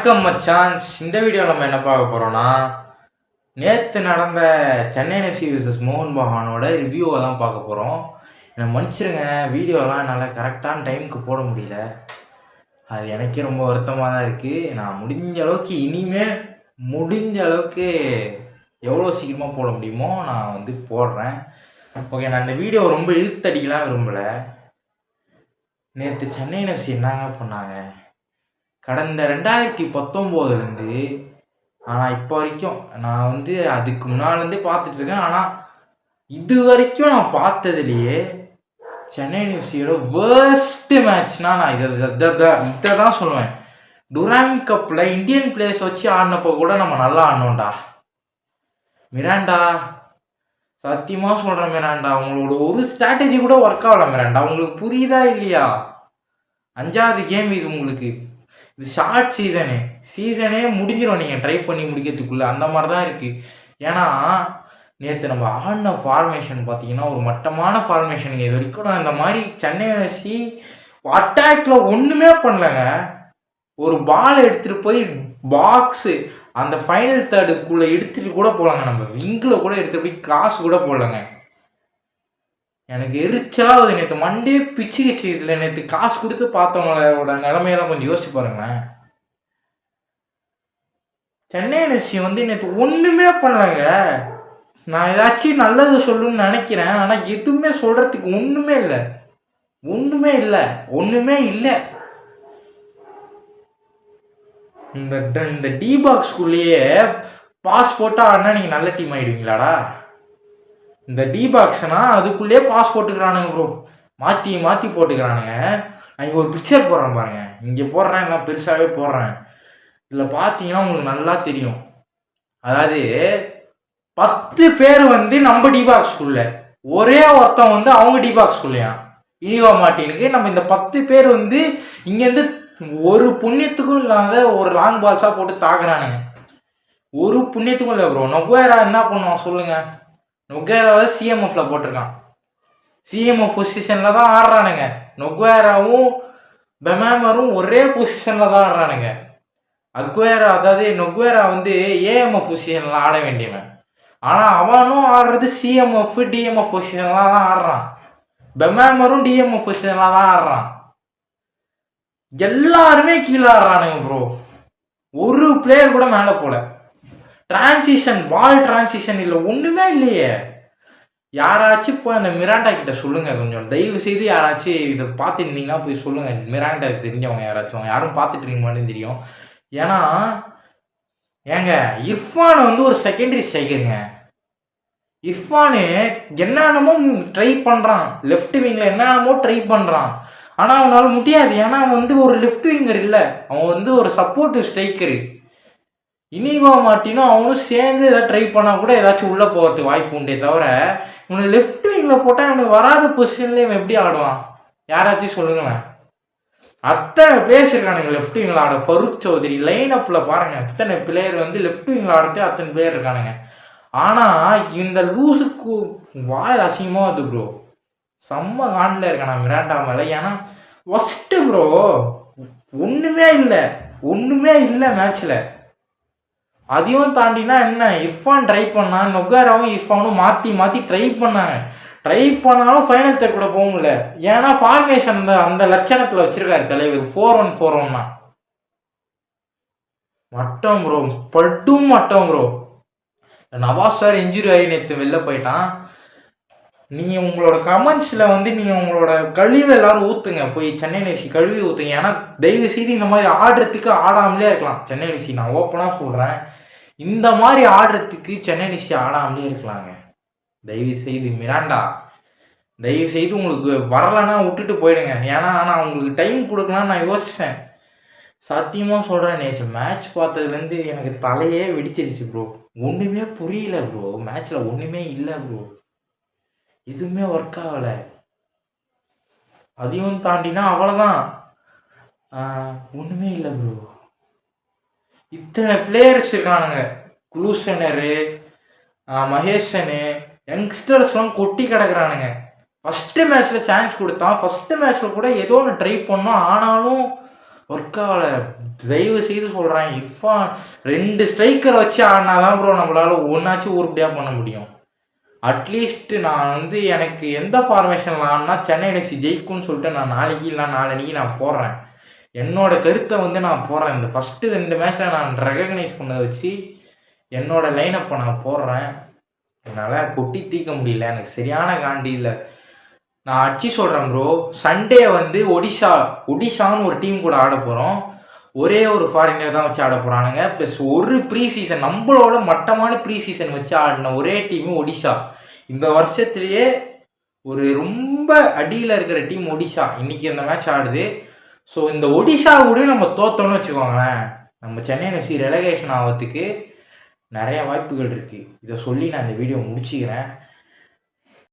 வணக்கம் மச்சான்ஸ். இந்த வீடியோவில் நம்ம என்ன பார்க்க போகிறோன்னா, நேற்று நடந்த சென்னை எஃப்சி விசஸ் மோகன் பகானோட ரிவ்யூவை தான் பார்க்க போகிறோம். என்னை மன்னிச்சிருங்க, வீடியோலாம் என்னால் கரெக்டான டைமுக்கு போட முடியல. அது எனக்கே ரொம்ப வருத்தமாக தான் இருக்குது. நான் முடிஞ்ச அளவுக்கு எவ்வளோ சீக்கிரமாக போட முடியுமோ நான் போடுறேன். ஓகே, நான் இந்த வீடியோ ரொம்ப இழுத்தடிக்கலாம் விரும்பலை. நேற்று சென்னை எஃப்சி என்னங்க பண்ணாங்க, கடந்த 2019 ஆனால் இப்போ வரைக்கும் நான் அதுக்கு முன்னாலேருந்தே பார்த்துட்ருக்கேன். ஆனால் இது வரைக்கும் நான் பார்த்ததுலேயே சென்னை எஃப்சியோட வேர்ஸ்ட்டு மேட்ச்னால் நான் இதை தான் சொல்லுவேன். டுராண்ட் கப்பில் இந்தியன் பிளேயர்ஸ் வச்சு ஆடினப்போ கூட நம்ம நல்லா ஆடணும்டா. மிராண்டா, சத்தியமாக சொல்கிறேன் மிராண்டா, உங்களோட ஒரு ஸ்ட்ராட்டஜி கூட ஒர்க் ஆகலை மிராண்டா. உங்களுக்கு புரியுதா இல்லையா? 5வது கேம் இது. உங்களுக்கு இது ஷார்ட் சீசனே முடிஞ்சிடும் நீங்கள் ட்ரை பண்ணி முடிக்கிறதுக்குள்ளே. அந்த மாதிரி தான் இருக்குது. ஏன்னா நேற்று நம்ம ஆடின ஃபார்மேஷன் பார்த்தீங்கன்னா ஒரு மட்டமான ஃபார்மேஷனுங்க. இது வரைக்கும் நான் இந்த மாதிரி சென்னை எஃப்சி அட்டாக்கில் ஒன்றுமே பண்ணலைங்க. ஒரு பால் எடுத்துகிட்டு போய் பாக்ஸு அந்த ஃபைனல் தேர்டுக்குள்ளே எடுத்துகிட்டு கூட போகலாங்க. நம்ம விங்கில் கூட எடுத்துகிட்டு போய் காசு கூட போடலைங்க. எனக்கு எரிச்சலாகுது. நேற்று மண்டே பிச்சுக்கிச்சு. இதில் நேற்று காசு கொடுத்து பார்த்தவங்களோட நிலைமையெல்லாம் கொஞ்சம் யோசிச்சு பாருங்களேன். சென்னை எஃப்சி நேற்று ஒன்றுமே பண்ணலைங்க. நான் ஏதாச்சும் நல்லது சொல்லணும்னு நினைக்கிறேன், ஆனால் எதுவுமே சொல்கிறதுக்கு ஒன்றுமே இல்லை. இந்த டி பாக்ஸ்குள்ளேயே பாஸ் போட்டால் ஆடினா நீங்கள் நல்ல டீம் ஆகிடுவீங்களாடா? இந்த டி பாக்ஸ்னா அதுக்குள்ளேயே பாஸ் போட்டுக்கிறானுங்க ப்ரோ. மாற்றி போட்டுக்கிறானுங்க. நான் இங்கே ஒரு பிக்சர் போடுறேன் பாருங்க. இங்கே போடுறேன், எல்லாம் பெருசாகவே போடுறேன். இதில் பார்த்தீங்கன்னா உங்களுக்கு நல்லா தெரியும். அதாவது 10 பேர் நம்ம டி பாக்ஸ்குள்ள, ஒரே ஒருத்தன் அவங்க டி பாக்ஸ்குள்ளையா. இனிவா மார்டினுக்கு நம்ம இந்த 10 பேர் இங்கேருந்து ஒரு புண்ணியத்துக்கும் இல்லாத ஒரு லாங் பால்ஸாக போட்டு தாக்குறானுங்க. ஒரு புண்ணியத்துக்கும் இல்லை ப்ரோ. நொகுவேரா என்ன பண்ணுவான் சொல்லுங்கள்? நொகுவேராவை சிஎம்எஃப்ல போட்டிருக்கான். சிஎம்எஃப் பொசிஷனில் தான் ஆடுறானுங்க. நொகுவேராவும் பெமாமரும் ஒரே பொசிஷனில் தான் ஆடுறானுங்க. நொகுவேரா ஏஎம்எஃப் பொசிஷனில் ஆட வேண்டியவன். ஆனால் அவனும் ஆடுறது சிஎம்எஃப் டிஎம்எஃப் பொசிஷனில் தான் ஆடுறான். பெமாமரும் டிஎம்எஃப் பொசிஷனில் தான் ஆடுறான். எல்லாருமே கீழே ஆடுறானுங்க ப்ரோ. ஒரு பிளேயர் கூட மேலே போல. பால் டிரான்சிஷன் இல்லை, ஒன்றுமே இல்லையே. யாராச்சும் இப்போ அந்த மிராண்டா கிட்ட சொல்லுங்கள். கொஞ்சம் தயவு செய்து யாராச்சும் இதை பார்த்துருந்தீங்கன்னா போய் சொல்லுங்கள். மிராண்டா தெரிஞ்சவங்க யாராச்சும், யாரும் பார்த்துட்டு இருக்க மாட்டேன்னு தெரியும். ஏன்னா ஏங்க, இர்ஃபான் ஒரு செகண்டரி ஸ்ட்ரைக்கருங்க. இர்ஃபானு என்னென்னமோ ட்ரை பண்ணுறான். லெஃப்ட் விங்கில் என்னென்னமோ ட்ரை பண்ணுறான். ஆனால் அவனால் முடியாது. ஏன்னா அவன் ஒரு லெஃப்ட் விங்கர் இல்லை, அவன் ஒரு சப்போர்ட்டிவ் ஸ்ட்ரைக்கரு. இனிவா மார்டினும் அவனும் சேர்ந்து ஏதாவது ட்ரை பண்ணால் கூட ஏதாச்சும் உள்ளே போகிறதுக்கு வாய்ப்பு உண்டே தவிர, இவனை லெஃப்ட் விங்கில் போட்டால் இவனுக்கு வராத பொசிஷன்லேயே இவன் எப்படி ஆடுவான்? யாராச்சும் சொல்லுங்களேன். அத்தனை பிளேயர்ஸ் இருக்கானுங்க லெஃப்ட் விங்கில் ஆட. ஃபருக் சௌத்ரி லைன் அப்பில் பாருங்கள், அத்தனை பிளேயர் லெஃப்ட் விங்கில் ஆடுறதே அத்தனை பிளேயர் இருக்கானுங்க. ஆனால் இந்த லூஸுக்கு வாயில் அசிங்கமாக வருது ப்ரோ. செம்ம காண்டில் இருக்கான் நான் மிராண்டா மேலே. ஏன்னா ஒஸ்ட்டு ப்ரோ. ஒன்றுமே இல்லை மேட்ச்சில். அதையும் தாண்டினா என்ன, இர்ஃபான் ட்ரை பண்ணான், நொகாராவும் இர்ஃபானும் மாற்றி ட்ரை பண்ணாங்க. ட்ரை பண்ணாலும் ஃபைனல் தேர்ட் கூட போக முடியல. ஏன்னா ஃபார்மேஷன் அந்த லட்சணத்தில் வச்சிருக்காரு தலைவர். 4-1-4-1 மட்டம் ப்ரோ, மட்டம் ப்ரோ. நவாஸ் வேறு இன்ஜுரி ஆகி நேற்று வெளில போயிட்டான். நீங்கள் உங்களோட கமெண்ட்ஸில் நீங்கள் உங்களோட கழிவை எல்லோரும் ஊற்றுங்க. போய் சென்னை எஃப்சி கழுவி ஊற்றுங்க. ஏன்னா தயவு செய்து இந்த மாதிரி ஆடுறதுக்கு ஆடாமலே இருக்கலாம் சென்னை எஃப்சி. நான் ஓப்பனாக சொல்கிறேன், இந்த மாதிரி ஆடுறதுக்கு சென்னை எஃப்சி ஆடாமலே இருக்கலாங்க. தயவு செய்து மிராண்டா, தயவு செய்து உங்களுக்கு வரலைன்னா விட்டுட்டு போயிடுங்க. ஏன்னா நான் உங்களுக்கு டைம் கொடுக்கலான்னு நான் யோசித்தேன். சத்தியமாக சொல்கிறேன், நேற்று மேட்ச் பார்த்ததுலேருந்து எனக்கு தலையே வெடிச்சிருச்சு ப்ரோ. ஒன்றுமே புரியல ப்ரோ. மேட்ச்சில் ஒன்றுமே இல்லை ப்ரோ. எதுவுமே ஒர்க் ஆகலை. அதையும் தாண்டினா அவ்வளோதான், ஒன்றுமே இல்லை ப்ரோ. இத்தனை பிளேயர்ஸ் இருக்கானுங்க. குளூசனரு, மகேஷனு, யங்ஸ்டர்ஸ்லாம் கொட்டி கிடக்குறானுங்க. ஃபஸ்ட்டு மேட்ச்சில் சான்ஸ் கொடுத்தான். ஃபஸ்ட்டு மேட்ச்சில் கூட ஏதோ ஒன்று ட்ரை பண்ணோம். ஆனாலும் ஒர்க் ஆகலை. தயவு செய்து சொல்கிறேன், இர்ஃபான் 2 ஸ்ட்ரைக்கரை வச்சு ஆடினா தான் ப்ரோ நம்மளால் ஒன்றாச்சும் உருப்படியாக பண்ண முடியும். அட்லீஸ்ட் நான் வந்து எனக்கு எந்த ஃபார்மேஷனில் ஆடினா சென்னை எஃப்சி ஜெயிக்கும்னு சொல்லிட்டு நான் நாளைக்கு இல்லை நாளன்னைக்கு நான் போடுறேன். என்னோட கருத்தை வந்து நான் போடுறேன். இந்த ஃபஸ்ட்டு 2 மேட்ச்சில் நான் ரெகக்னைஸ் பண்ணதை வச்சு என்னோட லைனப்பை நான் போடுறேன். என்னால் கொட்டி தீர்க்க முடியல, எனக்கு சரியான காண்டி இல்லை. நான் அடிச்சு சொல்கிறேன் ப்ரோ, சண்டே வந்து ஒடிஷான்னு ஒரு டீம் கூட ஆட போகிறோம். ஒரே ஒரு ஃபாரினர் தான் வச்சு ஆட போகிறானுங்க. ப்ளஸ் ஒரு ப்ரீ சீசன் நம்மளோட மட்டமான ப்ரீ சீசன் வச்சு ஆடின ஒரே டீமு ஒடிஷா. இந்த வருஷத்துலேயே ஒரு ரொம்ப அடியில் இருக்கிற டீம் ஒடிஷா. இன்றைக்கி இந்த மேட்ச் ஆடுது. ஸோ இந்த ஒடிஷா கூட நம்ம தோத்தோன்னு வச்சுக்கோங்களேன், நம்ம சென்னை எஃப்சி ரெலகேஷன் ஆகிறதுக்கு நிறைய வாய்ப்புகள் இருக்குது. இதை சொல்லி நான் இந்த வீடியோ முடிச்சுக்கிறேன்.